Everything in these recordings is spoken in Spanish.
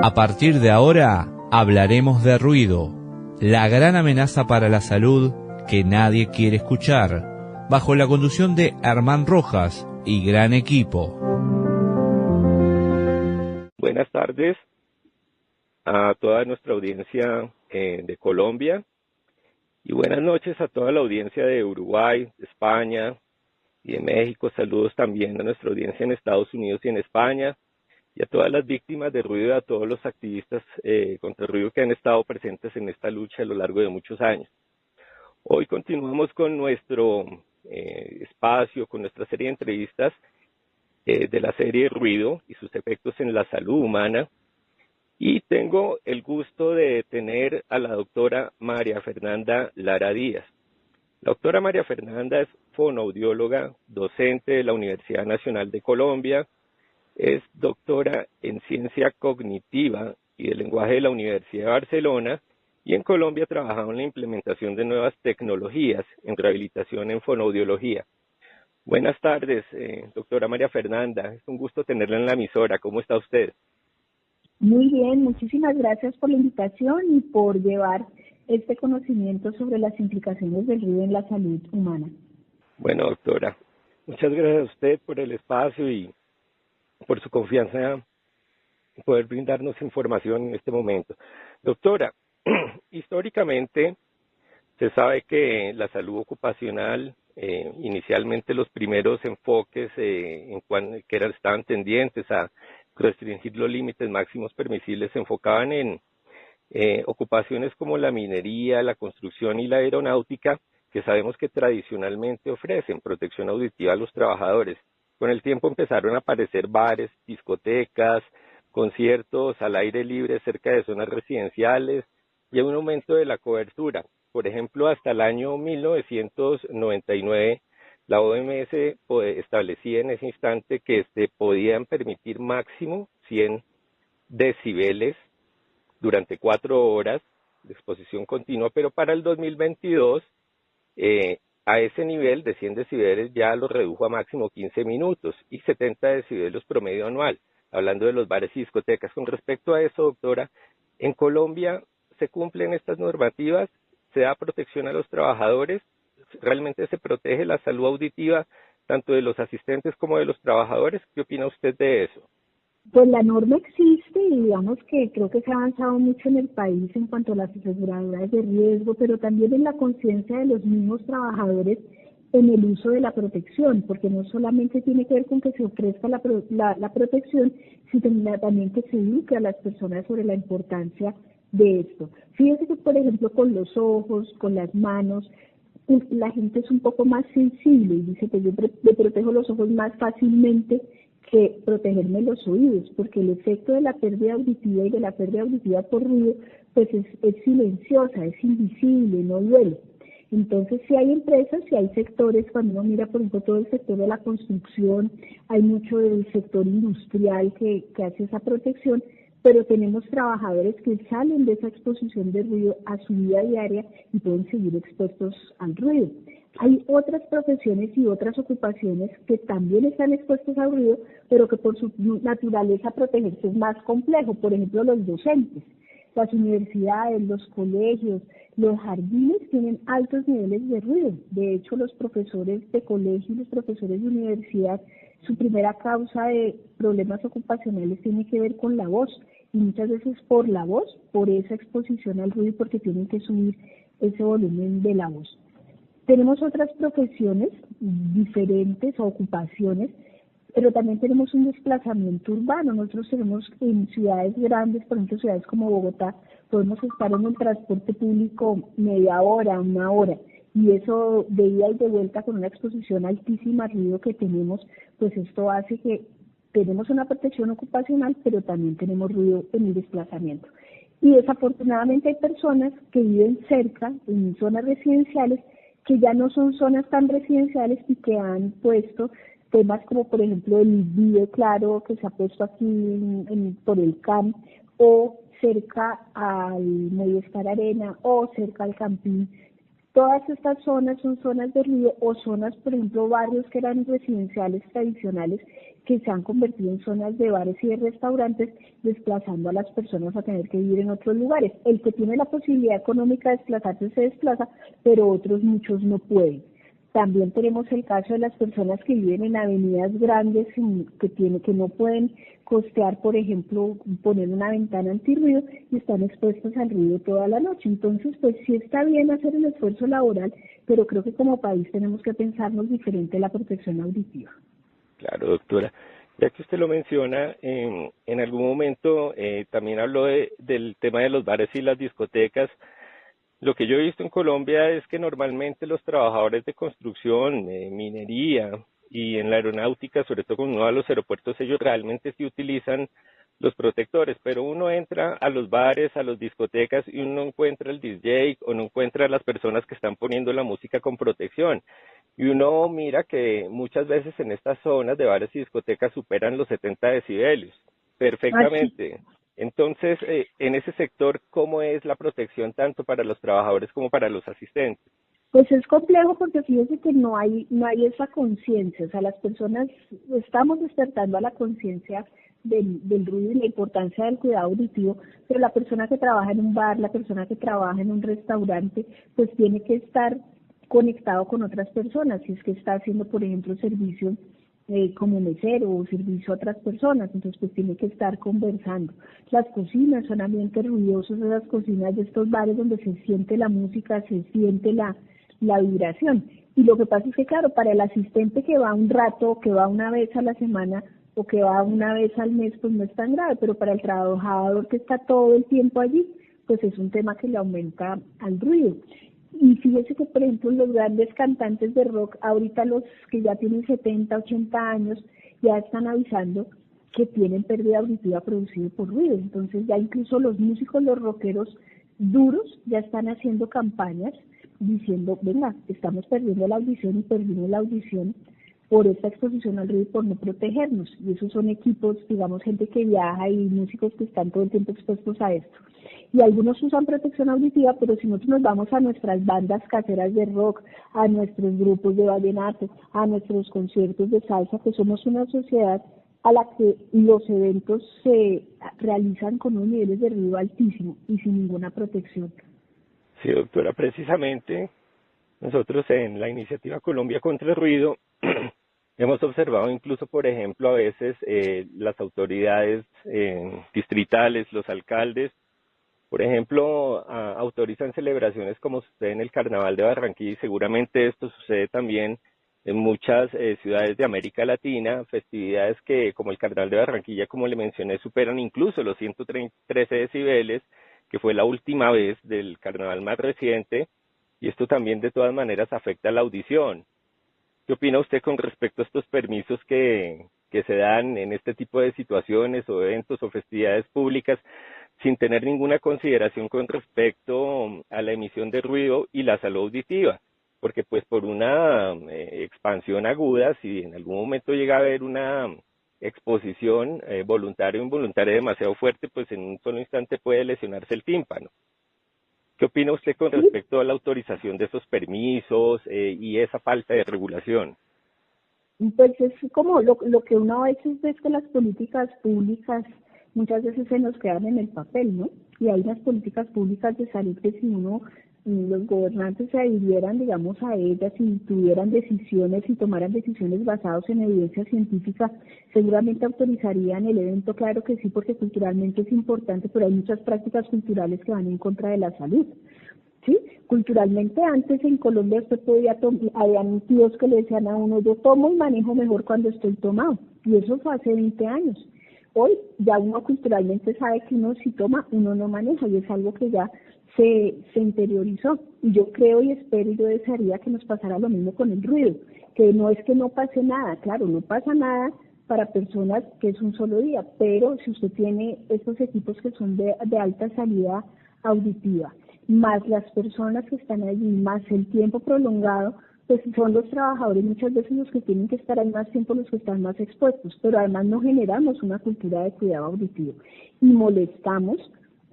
A partir de ahora, hablaremos de ruido, la gran amenaza para la salud que nadie quiere escuchar, bajo la conducción de Herman Rojas y gran equipo. Buenas tardes a toda nuestra audiencia de Colombia y buenas noches a toda la audiencia de Uruguay, de España y de México. Saludos también a nuestra audiencia en Estados Unidos y en España, y a todas las víctimas de ruido y a todos los activistas contra el ruido que han estado presentes en esta lucha a lo largo de muchos años. Hoy continuamos con nuestro espacio, con nuestra serie de entrevistas de la serie Ruido y sus efectos en la salud humana, y tengo el gusto de tener a la doctora María Fernanda Lara Díaz. La doctora María Fernanda es fonoaudióloga, docente de la Universidad Nacional de Colombia, es doctora en ciencia cognitiva y de lenguaje de la Universidad de Barcelona, y en Colombia ha trabajado en la implementación de nuevas tecnologías en rehabilitación en fonoaudiología. Buenas tardes, doctora María Fernanda. Es un gusto tenerla en la emisora. ¿Cómo está usted? Muy bien, muchísimas gracias por la invitación y por llevar este conocimiento sobre las implicaciones del ruido en la salud humana. Bueno, doctora, muchas gracias a usted por el espacio y por su confianza en poder brindarnos información en este momento. Doctora, históricamente se sabe que la salud ocupacional, inicialmente los primeros enfoques que estaban tendientes a restringir los límites máximos permisibles se enfocaban en ocupaciones como la minería, la construcción y la aeronáutica, que sabemos que tradicionalmente ofrecen protección auditiva a los trabajadores. Con el tiempo empezaron a aparecer bares, discotecas, conciertos al aire libre cerca de zonas residenciales y un aumento de la cobertura. Por ejemplo, hasta el año 1999, la OMS establecía en ese instante que podían permitir máximo 100 decibeles durante 4 horas de exposición continua, pero para el 2022 a ese nivel de 100 decibeles ya lo redujo a máximo 15 minutos y 70 decibeles promedio anual, hablando de los bares y discotecas. Con respecto a eso, doctora, ¿en Colombia se cumplen estas normativas? ¿Se da protección a los trabajadores? ¿Realmente se protege la salud auditiva tanto de los asistentes como de los trabajadores? ¿Qué opina usted de eso? Pues la norma existe y digamos que creo que se ha avanzado mucho en el país en cuanto a las aseguradoras de riesgo, pero también en la conciencia de los mismos trabajadores en el uso de la protección, porque no solamente tiene que ver con que se ofrezca la protección, sino también que se eduque a las personas sobre la importancia de esto. Fíjese que, por ejemplo, con los ojos, con las manos, la gente es un poco más sensible y dice que yo me protejo los ojos más fácilmente que protegerme los oídos, porque el efecto de la pérdida auditiva y de la pérdida auditiva por ruido, pues es silenciosa, es invisible, no duele. Entonces, si hay empresas, si hay sectores, cuando uno mira, por ejemplo, todo el sector de la construcción, hay mucho del sector industrial que hace esa protección, pero tenemos trabajadores que salen de esa exposición de ruido a su vida diaria y pueden seguir expuestos al ruido. Hay otras profesiones y otras ocupaciones que también están expuestas al ruido, pero que por su naturaleza protegerse es más complejo. Por ejemplo, los docentes, las universidades, los colegios, los jardines tienen altos niveles de ruido. De hecho, los profesores de colegio y los profesores de universidad, su primera causa de problemas ocupacionales tiene que ver con la voz, y muchas veces por la voz, por esa exposición al ruido, porque tienen que subir ese volumen de la voz. Tenemos otras profesiones diferentes o ocupaciones, pero también tenemos un desplazamiento urbano. Nosotros tenemos en ciudades grandes, por ejemplo, ciudades como Bogotá, podemos estar en el transporte público media hora, 1 hora, y eso de ida y de vuelta con una exposición altísima al ruido que tenemos, pues esto hace que tenemos una protección ocupacional, pero también tenemos ruido en el desplazamiento. Y desafortunadamente hay personas que viven cerca, en zonas residenciales, que ya no son zonas tan residenciales y que han puesto temas como, por ejemplo, el video claro que se ha puesto aquí por el CAM, o cerca al Movistar Arena, o cerca al Campín. Todas estas zonas son zonas de ruido, o zonas, por ejemplo, barrios que eran residenciales tradicionales que se han convertido en zonas de bares y de restaurantes, desplazando a las personas a tener que vivir en otros lugares. El que tiene la posibilidad económica de desplazarse se desplaza, pero otros muchos no pueden. También tenemos el caso de las personas que viven en avenidas grandes que no pueden costear, por ejemplo, poner una ventana antirruido y están expuestos al ruido toda la noche. Entonces, pues sí está bien hacer el esfuerzo laboral, pero creo que como país tenemos que pensarnos diferente la protección auditiva. Claro, doctora. Ya que usted lo menciona, en algún momento también habló del tema de los bares y las discotecas. Lo que yo he visto en Colombia es que normalmente los trabajadores de construcción, minería y en la aeronáutica, sobre todo cuando uno va a los aeropuertos, ellos realmente sí utilizan los protectores, pero uno entra a los bares, a las discotecas y uno no encuentra el DJ o no encuentra a las personas que están poniendo la música con protección. Y uno mira que muchas veces en estas zonas de bares y discotecas superan los 70 decibelios perfectamente. Entonces, en ese sector, ¿cómo es la protección tanto para los trabajadores como para los asistentes? Pues es complejo porque fíjese que no hay esa conciencia, o sea, las personas estamos despertando a la conciencia del ruido y la importancia del cuidado auditivo, pero la persona que trabaja en un bar, la persona que trabaja en un restaurante, pues tiene que estar conectado con otras personas, si es que está haciendo, por ejemplo, servicio como mesero o servicio a otras personas, entonces pues tiene que estar conversando. Las cocinas son ambientes ruidosos, las cocinas de estos bares donde se siente la música, se siente la vibración. Y lo que pasa es que, claro, para el asistente que va un rato, que va una vez a la semana o que va una vez al mes, pues no es tan grave, pero para el trabajador que está todo el tiempo allí, pues es un tema que le aumenta al ruido. Y fíjese que, por ejemplo, los grandes cantantes de rock, ahorita los que ya tienen 70, 80 años, ya están avisando que tienen pérdida auditiva producida por ruido. Entonces ya incluso los músicos, los rockeros duros, ya están haciendo campañas diciendo, venga, estamos perdiendo la audición y perdimos la audición por esta exposición al ruido y por no protegernos. Y esos son equipos, digamos, gente que viaja y músicos que están todo el tiempo expuestos a esto. Y algunos usan protección auditiva, pero si nosotros nos vamos a nuestras bandas caseras de rock, a nuestros grupos de vallenato, a nuestros conciertos de salsa, pues somos una sociedad a la que los eventos se realizan con unos niveles de ruido altísimos y sin ninguna protección. Sí, doctora, precisamente nosotros en la iniciativa Colombia contra el Ruido hemos observado incluso, por ejemplo, a veces las autoridades distritales, los alcaldes, por ejemplo, autorizan celebraciones como sucede en el Carnaval de Barranquilla y seguramente esto sucede también en muchas ciudades de América Latina, festividades que como el Carnaval de Barranquilla, como le mencioné, superan incluso los 113 decibeles, que fue la última vez del carnaval más reciente, y esto también de todas maneras afecta a la audición. ¿Qué opina usted con respecto a estos permisos que se dan en este tipo de situaciones o eventos o festividades públicas sin tener ninguna consideración con respecto a la emisión de ruido y la salud auditiva? Porque pues por una expansión aguda, si en algún momento llega a haber una exposición voluntaria o involuntaria demasiado fuerte, pues en un solo instante puede lesionarse el tímpano. ¿Qué opina usted con respecto a la autorización de esos permisos y esa falta de regulación? Pues es como lo que uno a veces ve, es que las políticas públicas muchas veces se nos quedan en el papel, ¿no? Y hay unas políticas públicas de salud que si los gobernantes se adhirieran, digamos, a ellas y tuvieran decisiones y tomaran decisiones basadas en evidencia científica, seguramente autorizarían el evento, claro que sí, porque culturalmente es importante, pero hay muchas prácticas culturales que van en contra de la salud. ¿Sí? Culturalmente antes en Colombia usted habían tíos que le decían a uno, yo tomo y manejo mejor cuando estoy tomado, y eso fue hace 20 años. Hoy ya uno culturalmente sabe que uno si toma, uno no maneja, y es algo que ya se interiorizó. Y yo creo y espero y yo desearía que nos pasara lo mismo con el ruido, que no es que no pase nada, claro, no pasa nada para personas que es un solo día, pero si usted tiene estos equipos que son de alta salida auditiva, más las personas que están allí, más el tiempo prolongado, pues son los trabajadores muchas veces los que tienen que estar ahí más tiempo, los que están más expuestos, pero además no generamos una cultura de cuidado auditivo y molestamos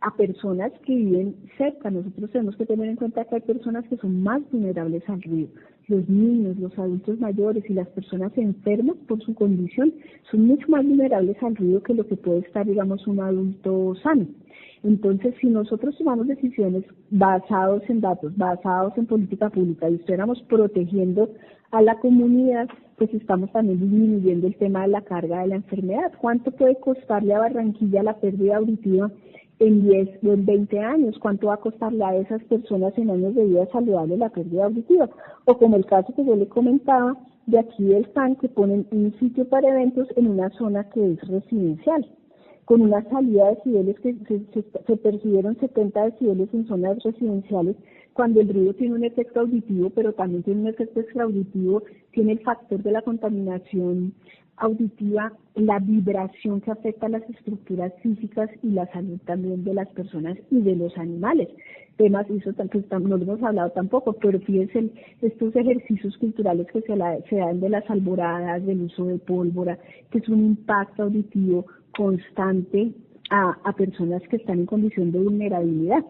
a personas que viven cerca. Nosotros tenemos que tener en cuenta que hay personas que son más vulnerables al ruido. los niños, los adultos mayores y las personas enfermas por su condición son mucho más vulnerables al ruido que lo que puede estar, digamos, un adulto sano. Entonces, si nosotros tomamos decisiones basadas en datos, basados en política pública y estuviéramos protegiendo a la comunidad, pues estamos también disminuyendo el tema de la carga de la enfermedad. ¿Cuánto puede costarle a Barranquilla la pérdida auditiva en 10 o en 20 años? ¿Cuánto va a costarle a esas personas en años de vida saludable la pérdida auditiva? O como el caso que yo le comentaba de aquí del CAN, que ponen un sitio para eventos en una zona que es residencial, con una salida de decibeles que se percibieron 70 decibeles en zonas residenciales, cuando el ruido tiene un efecto auditivo, pero también tiene un efecto extraauditivo, tiene el factor de la contaminación auditiva, la vibración que afecta a las estructuras físicas y la salud también de las personas y de los animales. Temas, eso que no lo hemos hablado tampoco, pero fíjense estos ejercicios culturales que se dan de las alboradas, del uso de pólvora, que es un impacto auditivo constante a personas que están en condición de vulnerabilidad.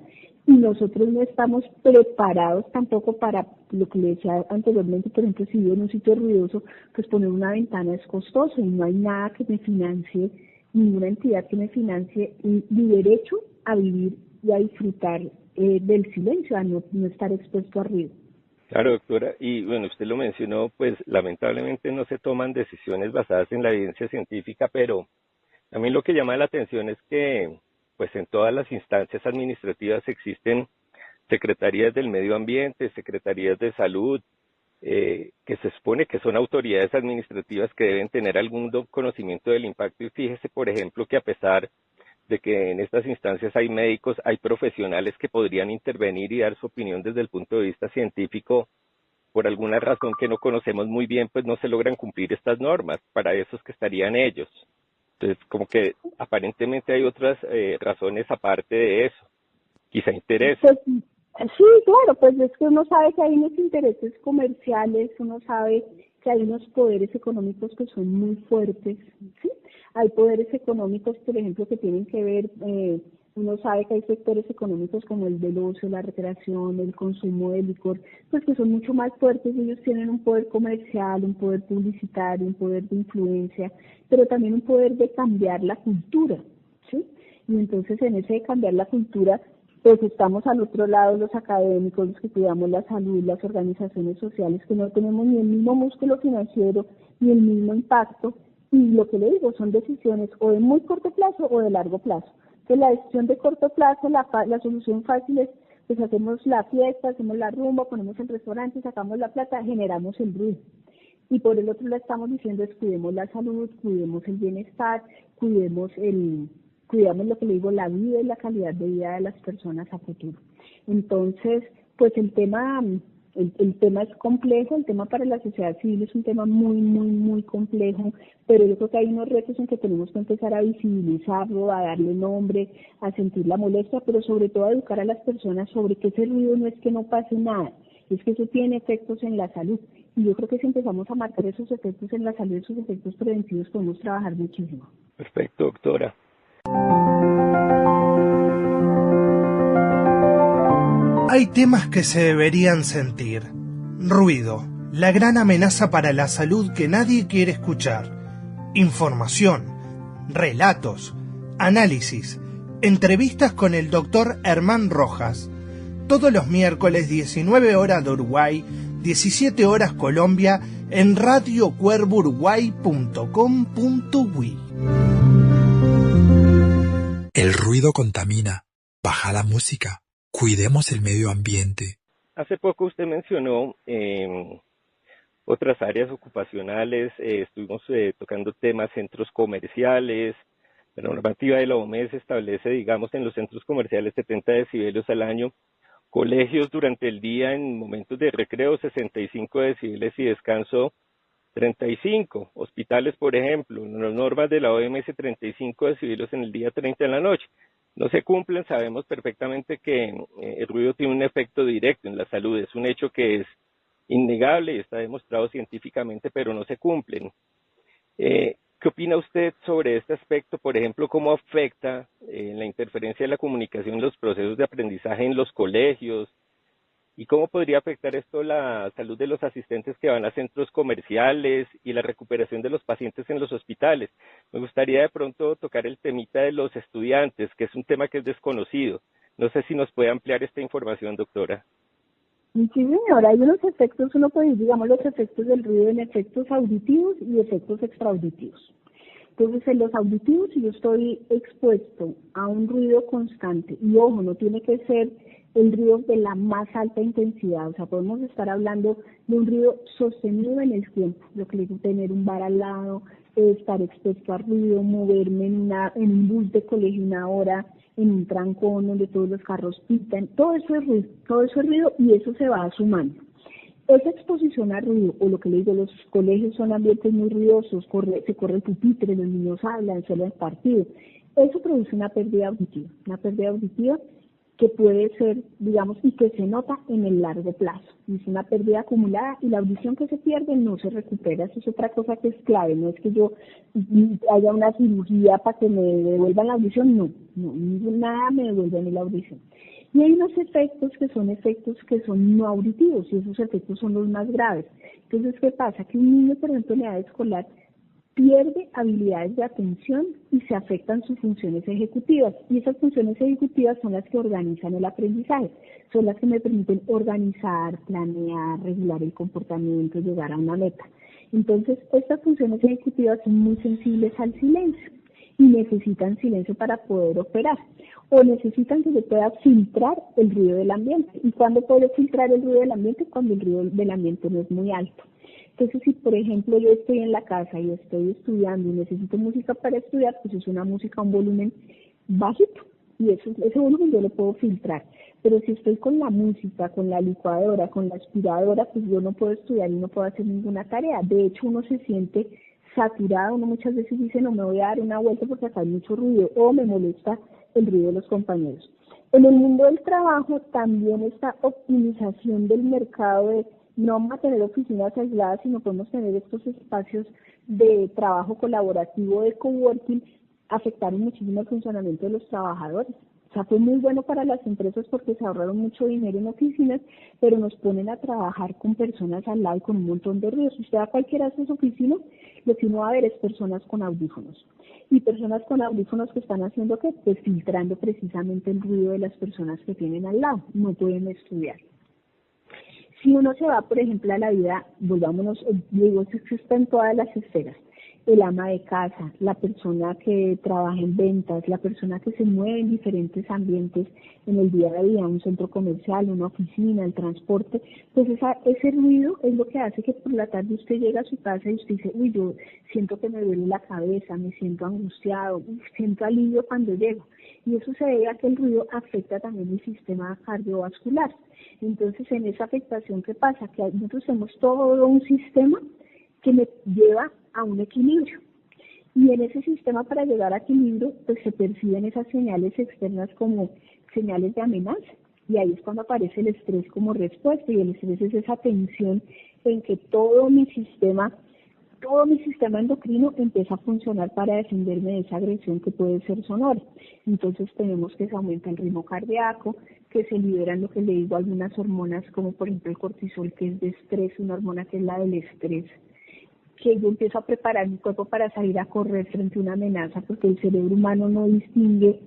Y nosotros no estamos preparados tampoco para lo que le decía anteriormente. Por ejemplo, si vivo en un sitio ruidoso, pues poner una ventana es costoso y no hay nada que me financie, ninguna entidad que me financie mi derecho a vivir y a disfrutar del silencio, a no estar expuesto a ruido. Claro, doctora, y bueno, usted lo mencionó, pues lamentablemente no se toman decisiones basadas en la evidencia científica, pero a mí lo que llama la atención es que pues en todas las instancias administrativas existen secretarías del medio ambiente, secretarías de salud, que se supone que son autoridades administrativas que deben tener algún conocimiento del impacto. Y fíjese, por ejemplo, que a pesar de que en estas instancias hay médicos, hay profesionales que podrían intervenir y dar su opinión desde el punto de vista científico, por alguna razón que no conocemos muy bien, pues no se logran cumplir estas normas. Para eso es que estarían ellos. Entonces, como que aparentemente hay otras razones aparte de eso, quizá interés. Pues, sí, claro, pues es que uno sabe que hay unos intereses comerciales, uno sabe que hay unos poderes económicos que son muy fuertes, ¿sí? Hay poderes económicos, por ejemplo, que tienen que ver, uno sabe que hay sectores económicos como el del ocio, la recreación, el consumo de licor, pues que son mucho más fuertes. Ellos tienen un poder comercial, un poder publicitario, un poder de influencia, pero también un poder de cambiar la cultura, ¿sí? Y entonces en ese de cambiar la cultura, pues estamos al otro lado los académicos, los que cuidamos la salud, las organizaciones sociales, que no tenemos ni el mismo músculo financiero ni el mismo impacto. Y lo que le digo, son decisiones o de muy corto plazo o de largo plazo. Que la decisión de corto plazo, la solución fácil es, pues hacemos la fiesta, hacemos la rumba, ponemos el restaurante, sacamos la plata, generamos el ruido. Y por el otro lado estamos diciendo es cuidemos la salud, cuidemos el bienestar, cuidemos lo que le digo, la vida y la calidad de vida de las personas a futuro. Entonces, pues el tema es complejo, el tema para la sociedad civil es un tema muy, muy, muy complejo, pero yo creo que hay unos retos en que tenemos que empezar a visibilizarlo, a darle nombre, a sentir la molestia, pero sobre todo a educar a las personas sobre que ese ruido no es que no pase nada, es que eso tiene efectos en la salud. Y yo creo que si empezamos a marcar esos efectos en la salud, esos efectos preventivos, podemos trabajar muchísimo. Perfecto, doctora. Hay temas que se deberían sentir. Ruido, la gran amenaza para la salud que nadie quiere escuchar. Información, relatos, análisis, entrevistas con el doctor Herman Rojas. Todos los miércoles 19 horas de Uruguay, 17 horas Colombia, en radiocuervouruguay.com.uy. El ruido contamina. Baja la música. Cuidemos el medio ambiente. Hace poco usted mencionó otras áreas ocupacionales, estuvimos tocando temas centros comerciales. La normativa de la OMS establece, digamos, en los centros comerciales 70 decibelios al año, colegios durante el día en momentos de recreo 65 decibeles y descanso 35, hospitales, por ejemplo, en las normas de la OMS 35 decibelios en el día, 30 en la noche. No se cumplen, sabemos perfectamente que el ruido tiene un efecto directo en la salud, es un hecho que es innegable y está demostrado científicamente, pero no se cumplen. ¿Qué opina usted sobre este aspecto? Por ejemplo, ¿cómo afecta la interferencia de la comunicación en los procesos de aprendizaje en los colegios? ¿Y cómo podría afectar esto la salud de los asistentes que van a centros comerciales y la recuperación de los pacientes en los hospitales? Me gustaría de pronto tocar el temita de los estudiantes, que es un tema que es desconocido. No sé si nos puede ampliar esta información, doctora. Sí, señora, hay unos efectos, uno puede decir, digamos, los efectos del ruido en efectos auditivos y efectos extraauditivos. Entonces, en los auditivos, si yo estoy expuesto a un ruido constante, y ojo, no tiene que ser el ruido de la más alta intensidad, o sea, podemos estar hablando de un ruido sostenido en el tiempo, lo que le digo, tener un bar al lado, estar expuesto a ruido, moverme en un bus de colegio una hora, en un trancón donde todos los carros pitan, todo eso es ruido y eso se va sumando. Esa exposición a ruido, o lo que le digo, los colegios son ambientes muy ruidosos, se corre el pupitre, los niños hablan, se el partido. Eso produce una pérdida auditiva que puede ser, digamos, y que se nota en el largo plazo. Es una pérdida acumulada y la audición que se pierde no se recupera. Eso es otra cosa que es clave. No es que yo haya una cirugía para que me devuelvan la audición, no, nada me devuelve a mí la audición. Y hay unos efectos que son no auditivos y esos efectos son los más graves. Entonces, ¿qué pasa? Que un niño, por ejemplo, en edad escolar, pierde habilidades de atención y se afectan sus funciones ejecutivas. Y esas funciones ejecutivas son las que organizan el aprendizaje, son las que me permiten organizar, planear, regular el comportamiento, llegar a una meta. Entonces, estas funciones ejecutivas son muy sensibles al silencio y necesitan silencio para poder operar, o necesitan que se pueda filtrar el ruido del ambiente. ¿Y cuándo puedo filtrar el ruido del ambiente? Cuando el ruido del ambiente no es muy alto. Entonces, si por ejemplo yo estoy en la casa y estoy estudiando y necesito música para estudiar, pues es una música a un volumen bajito y ese volumen yo lo puedo filtrar. Pero si estoy con la música, con la licuadora, con la aspiradora, pues yo no puedo estudiar y no puedo hacer ninguna tarea. De hecho, uno se siente saturado, uno muchas veces dice, no, me voy a dar una vuelta porque acá hay mucho ruido, o me molesta el ruido de los compañeros. En el mundo del trabajo también esta optimización del mercado de no vamos a tener oficinas aisladas, sino podemos tener estos espacios de trabajo colaborativo, de coworking, afectaron muchísimo el funcionamiento de los trabajadores. O sea, fue muy bueno para las empresas porque se ahorraron mucho dinero en oficinas, pero nos ponen a trabajar con personas al lado y con un montón de ruidos. Si usted va a cualquiera de esas oficinas, lo que uno va a ver es personas con audífonos. Y personas con audífonos que están haciendo ¿qué? Pues filtrando precisamente el ruido de las personas que tienen al lado. No pueden estudiar. Si uno se va, por ejemplo, a la vida, volvámonos, digo, eso está en todas las esferas. El ama de casa, la persona que trabaja en ventas, la persona que se mueve en diferentes ambientes en el día a día, un centro comercial, una oficina, el transporte, pues ese ruido es lo que hace que por la tarde usted llega a su casa y usted dice, uy, yo siento que me duele la cabeza, me siento angustiado, siento alivio cuando llego. Y eso se debe a que el ruido afecta también mi sistema cardiovascular. Entonces, en esa afectación, ¿qué pasa? Que nosotros tenemos todo un sistema que me lleva a un equilibrio. Y en ese sistema, para llegar a equilibrio, pues se perciben esas señales externas como señales de amenaza. Y ahí es cuando aparece el estrés como respuesta. Y el estrés es esa tensión en que todo mi sistema endocrino empieza a funcionar para defenderme de esa agresión que puede ser sonora. Entonces tenemos que se aumenta el ritmo cardíaco, que se liberan lo que le digo algunas hormonas, como por ejemplo el cortisol, que es de estrés, una hormona que es la del estrés, que yo empiezo a preparar mi cuerpo para salir a correr frente a una amenaza, porque el cerebro humano no distingue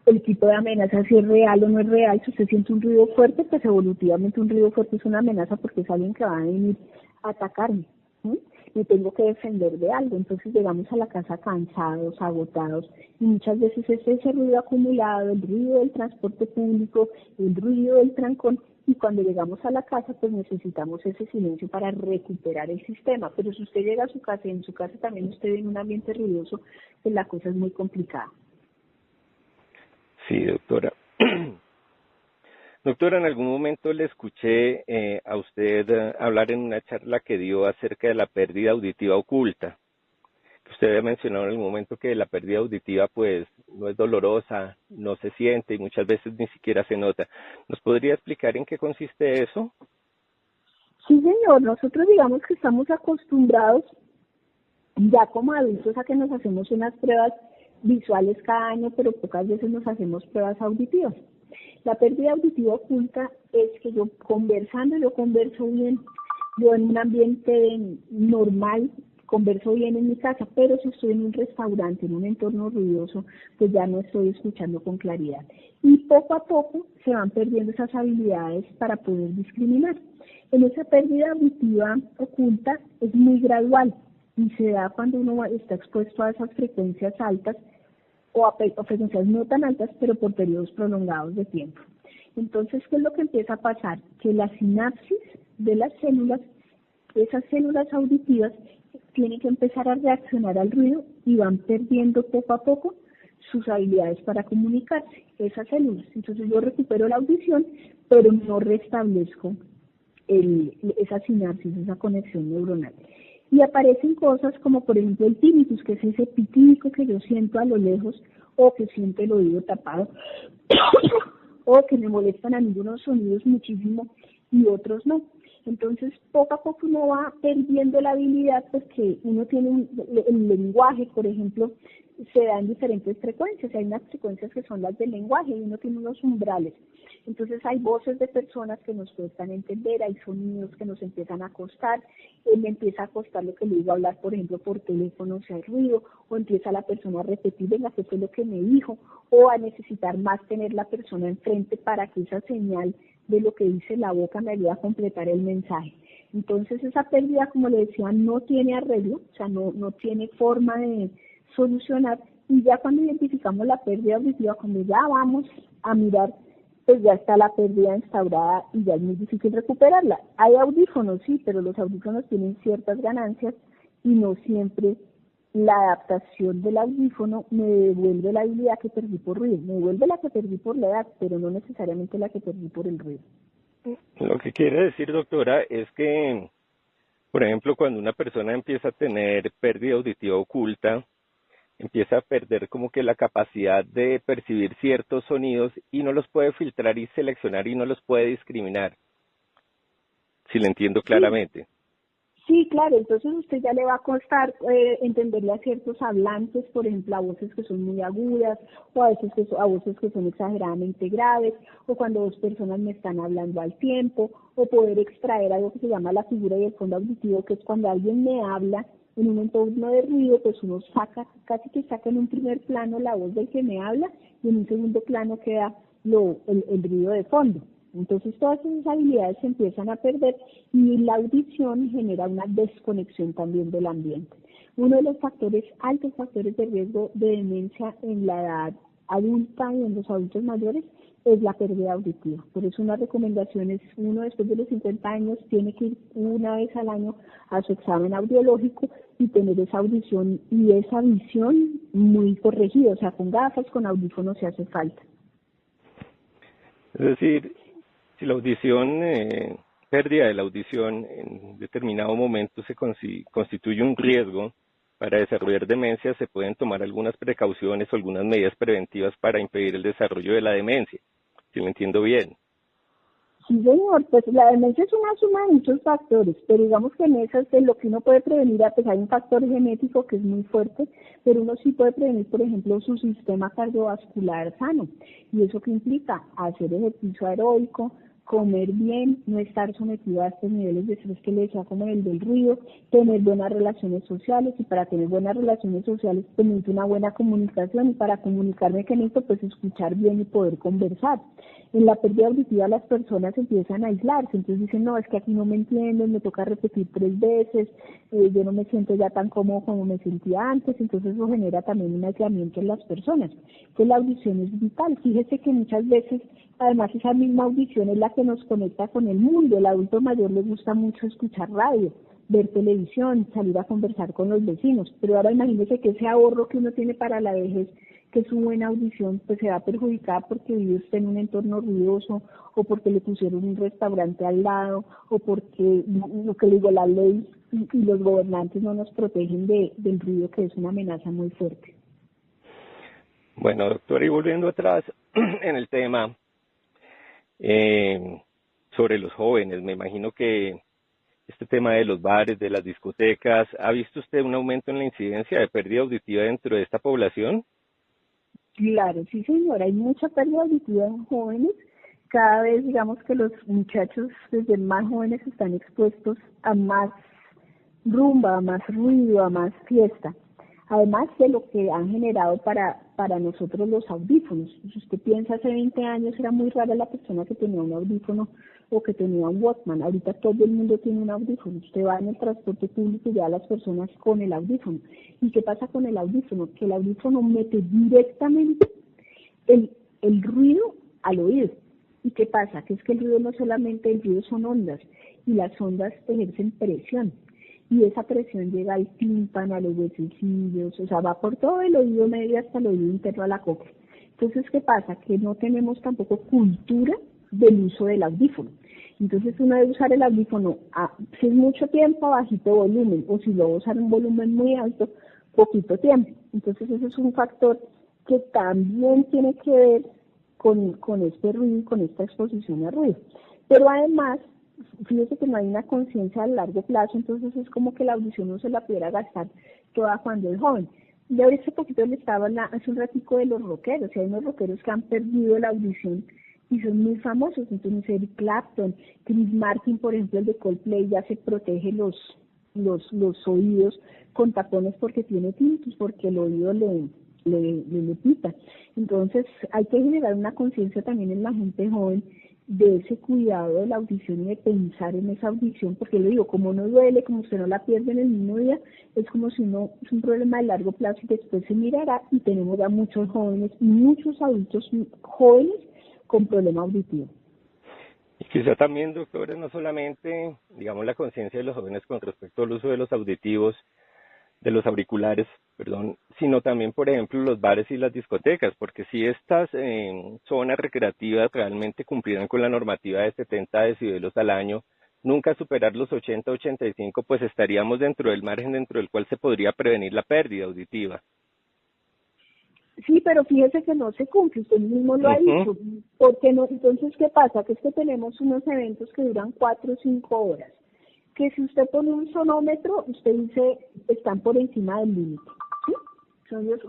el tipo de amenaza, si es real o no es real. Si usted siente un ruido fuerte, pues evolutivamente un ruido fuerte es una amenaza porque es alguien que va a venir a atacarme, ¿sí? Me tengo que defender de algo. Entonces llegamos a la casa cansados, agotados, y muchas veces es ese ruido acumulado, el ruido del transporte público, el ruido del trancón, y cuando llegamos a la casa pues necesitamos ese silencio para recuperar el sistema. Pero si usted llega a su casa y en su casa también usted ve en un ambiente ruidoso, pues la cosa es muy complicada. Sí, doctora. Doctora, en algún momento le escuché a usted hablar en una charla que dio acerca de la pérdida auditiva oculta. Usted había mencionado en algún momento que la pérdida auditiva pues no es dolorosa, no se siente y muchas veces ni siquiera se nota. ¿Nos podría explicar en qué consiste eso? Sí, señor. Nosotros digamos que estamos acostumbrados ya como adultos a que nos hacemos unas pruebas visuales cada año, pero pocas veces nos hacemos pruebas auditivas. La pérdida auditiva oculta es que yo converso bien, yo en un ambiente normal, converso bien en mi casa, pero si estoy en un restaurante, en un entorno ruidoso, pues ya no estoy escuchando con claridad. Y poco a poco se van perdiendo esas habilidades para poder discriminar. En esa pérdida auditiva oculta es muy gradual y se da cuando uno está expuesto a esas frecuencias altas o a frecuencias no tan altas, pero por periodos prolongados de tiempo. Entonces, ¿qué es lo que empieza a pasar? Que la sinapsis de las células, esas células auditivas, tienen que empezar a reaccionar al ruido y van perdiendo poco a poco sus habilidades para comunicarse, esas células. Entonces yo recupero la audición, pero no restablezco esa sinapsis, esa conexión neuronal. Y aparecen cosas como, por ejemplo, el tinnitus, que es ese pitico que yo siento a lo lejos, o que siento el oído tapado, o que me molestan a mí unos sonidos muchísimo y otros no. Entonces, poco a poco uno va perdiendo la habilidad, porque uno tiene el lenguaje, por ejemplo, se da en diferentes frecuencias. Hay unas frecuencias que son las del lenguaje y uno tiene unos umbrales. Entonces hay voces de personas que nos cuestan entender, hay sonidos que nos empiezan a costar, me empieza a costar lo que le digo a hablar, por ejemplo, por teléfono, si hay ruido, o empieza la persona a repetir, venga, ¿qué fue lo que me dijo? O a necesitar más tener la persona enfrente para que esa señal de lo que dice la boca me ayude a completar el mensaje. Entonces esa pérdida, como le decía, no tiene arreglo, o sea, no tiene forma de solucionar, y ya cuando identificamos la pérdida auditiva, cuando ya vamos a mirar, pues ya está la pérdida instaurada y ya es muy difícil recuperarla. Hay audífonos, sí, pero los audífonos tienen ciertas ganancias y no siempre la adaptación del audífono me devuelve la habilidad que perdí por ruido. Me devuelve la que perdí por la edad, pero no necesariamente la que perdí por el ruido. Lo que quiere decir, doctora, es que, por ejemplo, cuando una persona empieza a tener pérdida auditiva oculta, empieza a perder como que la capacidad de percibir ciertos sonidos y no los puede filtrar y seleccionar y no los puede discriminar, si le entiendo claramente. Sí, claro, entonces usted ya le va a costar entenderle a ciertos hablantes, por ejemplo, a voces que son muy agudas, o a veces a voces que son exageradamente graves, o cuando dos personas me están hablando al tiempo, o poder extraer algo que se llama la figura y el fondo auditivo, que es cuando alguien me habla en un entorno de ruido, pues uno casi que saca en un primer plano la voz del que me habla, y en un segundo plano queda el ruido de fondo. Entonces todas esas habilidades se empiezan a perder y la audición genera una desconexión también del ambiente. Uno de los altos factores de riesgo de demencia en la edad adulta y en los adultos mayores es la pérdida auditiva. Por eso una recomendación es, uno después de los 50 años tiene que ir una vez al año a su examen audiológico y tener esa audición y esa visión muy corregida, o sea, con gafas, con audífonos si hace falta. Es decir, si la audición, pérdida de la audición en determinado momento se constituye un riesgo para desarrollar demencia, se pueden tomar algunas precauciones o algunas medidas preventivas para impedir el desarrollo de la demencia, si lo entiendo bien. Sí, señor, pues la demencia es una suma de muchos factores, pero digamos que en esas de lo que uno puede prevenir, pues hay un factor genético que es muy fuerte, pero uno sí puede prevenir, por ejemplo, su sistema cardiovascular sano. ¿Y eso qué implica? Hacer ejercicio aeróbico, comer bien, no estar sometido a estos niveles de estrés que le decía, como el del ruido, tener buenas relaciones sociales, y para tener buenas relaciones sociales pues necesito una buena comunicación, y para comunicarme que necesito pues escuchar bien y poder conversar. En la pérdida auditiva las personas empiezan a aislarse, entonces dicen, no, es que aquí no me entienden, me toca repetir 3 veces, yo no me siento ya tan cómodo como me sentía antes, entonces eso genera también un aislamiento en las personas. Entonces la audición es vital. Fíjese que muchas veces, además, esa misma audición es la que nos conecta con el mundo. El adulto mayor le gusta mucho escuchar radio, ver televisión, salir a conversar con los vecinos, pero ahora imagínese que ese ahorro que uno tiene para la vejez, que es su buena audición, pues se va perjudicada porque vive usted en un entorno ruidoso, o porque le pusieron un restaurante al lado, o porque, lo que le digo, la ley y los gobernantes no nos protegen del ruido, que es una amenaza muy fuerte. Bueno, doctora, y volviendo atrás en el tema sobre los jóvenes, me imagino que este tema de los bares, de las discotecas, ¿ha visto usted un aumento en la incidencia de pérdida auditiva dentro de esta población? Claro, sí señora, hay mucha pérdida auditiva en jóvenes. Cada vez digamos que los muchachos desde más jóvenes están expuestos a más rumba, a más ruido, a más fiesta. Además de lo que han generado para nosotros los audífonos. Si usted piensa, hace 20 años era muy rara la persona que tenía un audífono o que tenía un Walkman. Ahorita todo el mundo tiene un audífono. Usted va en el transporte público y ve a las personas con el audífono. ¿Y qué pasa con el audífono? Que el audífono mete directamente el ruido al oído. ¿Y qué pasa? Que es que el ruido no solamente, el ruido son ondas, y las ondas ejercen presión. Y esa presión llega al tímpano, a los huesecillos, o sea, va por todo el oído medio hasta el oído interno a la cóclea. Entonces, ¿qué pasa? Que no tenemos tampoco cultura del uso del audífono. Entonces, uno debe usar el audífono, si es mucho tiempo, a bajito volumen, o si lo va a usar en un volumen muy alto, poquito tiempo. Entonces, eso es un factor que también tiene que ver con este ruido y con esta exposición al ruido. Pero además, fíjese que no hay una conciencia a largo plazo, entonces es como que la audición no se la pudiera gastar toda cuando es joven. Yo hace poquito le estaba hace un ratico de los rockeros, y hay unos rockeros que han perdido la audición y son muy famosos, entonces Eric Clapton, Chris Martin, por ejemplo, el de Coldplay, ya se protege los oídos con tapones porque tiene tinnitus, porque el oído le pita. Entonces hay que generar una conciencia también en la gente joven de ese cuidado de la audición y de pensar en esa audición, porque le digo, como no duele, como usted no la pierde en el mismo día, es como si no es un problema de largo plazo y después se mirará, y tenemos ya muchos jóvenes, muchos adultos jóvenes con problema auditivo. Y quizá también, doctora, no solamente, digamos, la conciencia de los jóvenes con respecto al uso de los auditivos, de los auriculares, perdón, sino también, por ejemplo, los bares y las discotecas, porque si estas zonas recreativas realmente cumplieran con la normativa de 70 decibelos al año, nunca superar los 80-85, pues estaríamos dentro del margen dentro del cual se podría prevenir la pérdida auditiva. Sí, pero fíjese que no se cumple, usted mismo lo ha dicho. ¿Por qué no? Entonces, ¿qué pasa? Que es que tenemos unos eventos que duran 4 o 5 horas, que si usted pone un sonómetro, usted dice, están por encima del límite, ¿sí? Ellos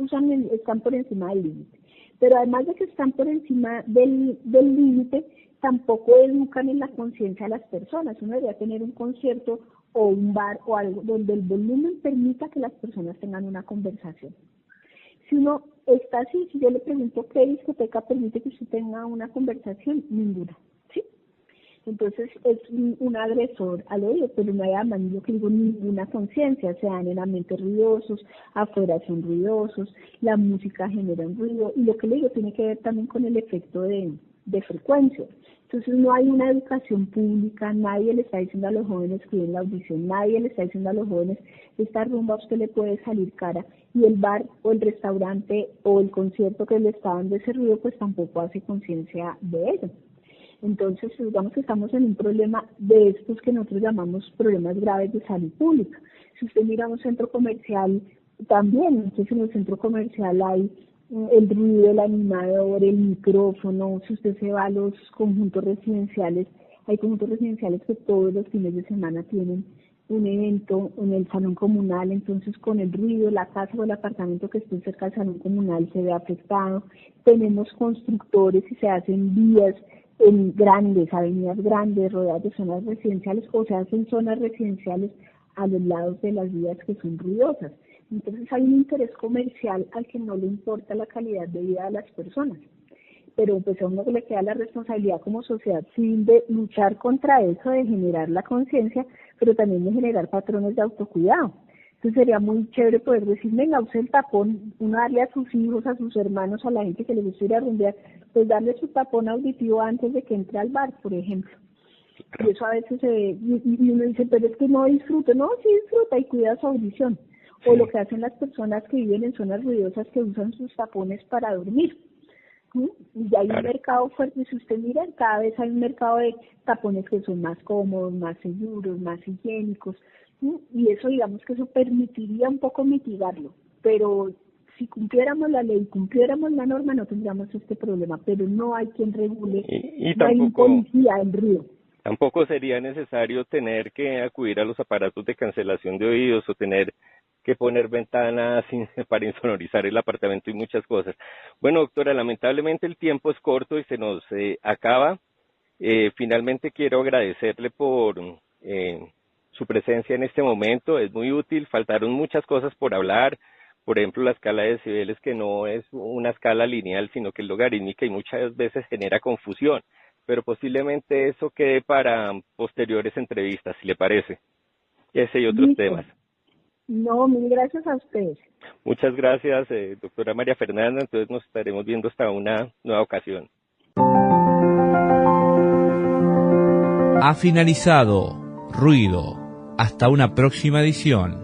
están por encima del límite. Pero además de que están por encima del límite, tampoco educan en la conciencia a las personas. Uno debería tener un concierto o un bar o algo donde el volumen permita que las personas tengan una conversación. Si uno está así, si yo le pregunto qué discoteca permite que usted tenga una conversación, ninguna, ¿sí? Entonces es un agresor al oído, pero no hay además, yo que digo, ninguna conciencia, sean en ambientes ruidosos, afuera son ruidosos, la música genera un ruido, y lo que le digo tiene que ver también con el efecto de frecuencia. Entonces no hay una educación pública, nadie le está diciendo a los jóvenes que den la audición, nadie le está diciendo a los jóvenes, esta rumba a usted le puede salir cara, y el bar o el restaurante o el concierto que le está dando ese ruido, pues tampoco hace conciencia de ello. Entonces, digamos que estamos en un problema de estos que nosotros llamamos problemas graves de salud pública. Si usted mira un centro comercial, también, entonces en el centro comercial hay el ruido, el animador, el micrófono. Si usted se va a los conjuntos residenciales, hay conjuntos residenciales que todos los fines de semana tienen un evento en el salón comunal, entonces con el ruido, la casa o el apartamento que esté cerca del salón comunal se ve afectado. Tenemos constructores y se hacen vías en grandes, avenidas grandes, rodeadas de zonas residenciales, o se hacen zonas residenciales a los lados de las vías que son ruidosas. Entonces hay un interés comercial al que no le importa la calidad de vida de las personas. Pero pues a uno le queda la responsabilidad como sociedad civil de luchar contra eso, de generar la conciencia, pero también de generar patrones de autocuidado. Entonces sería muy chévere poder decir, venga, use el tapón, uno darle a sus hijos, a sus hermanos, a la gente que le gusta ir a rumbear, pues darle su tapón auditivo antes de que entre al bar, por ejemplo. Y eso a veces y uno dice, pero es que no disfruto. No, sí disfruta y cuida su audición. Sí. O lo que hacen las personas que viven en zonas ruidosas que usan sus tapones para dormir. Y hay un mercado fuerte, si usted mira, cada vez hay un mercado de tapones que son más cómodos, más seguros, más higiénicos, y eso, digamos que eso permitiría un poco mitigarlo, pero si cumpliéramos la ley, cumpliéramos la norma, no tendríamos este problema, pero no hay quien regule, no hay un policía en ruido. Tampoco sería necesario tener que acudir a los aparatos de cancelación de oídos o tener que poner ventanas para insonorizar el apartamento y muchas cosas. Bueno, doctora, lamentablemente el tiempo es corto y se nos acaba. Finalmente quiero agradecerle por su presencia en este momento. Es muy útil. Faltaron muchas cosas por hablar. Por ejemplo, la escala de decibeles, que no es una escala lineal, sino que es logarítmica y muchas veces genera confusión. Pero posiblemente eso quede para posteriores entrevistas, si le parece. Ese y otros temas. No, mil gracias a ustedes. Muchas gracias, doctora María Fernanda. Entonces nos estaremos viendo hasta una nueva ocasión. Ha finalizado Ruido. Hasta una próxima edición.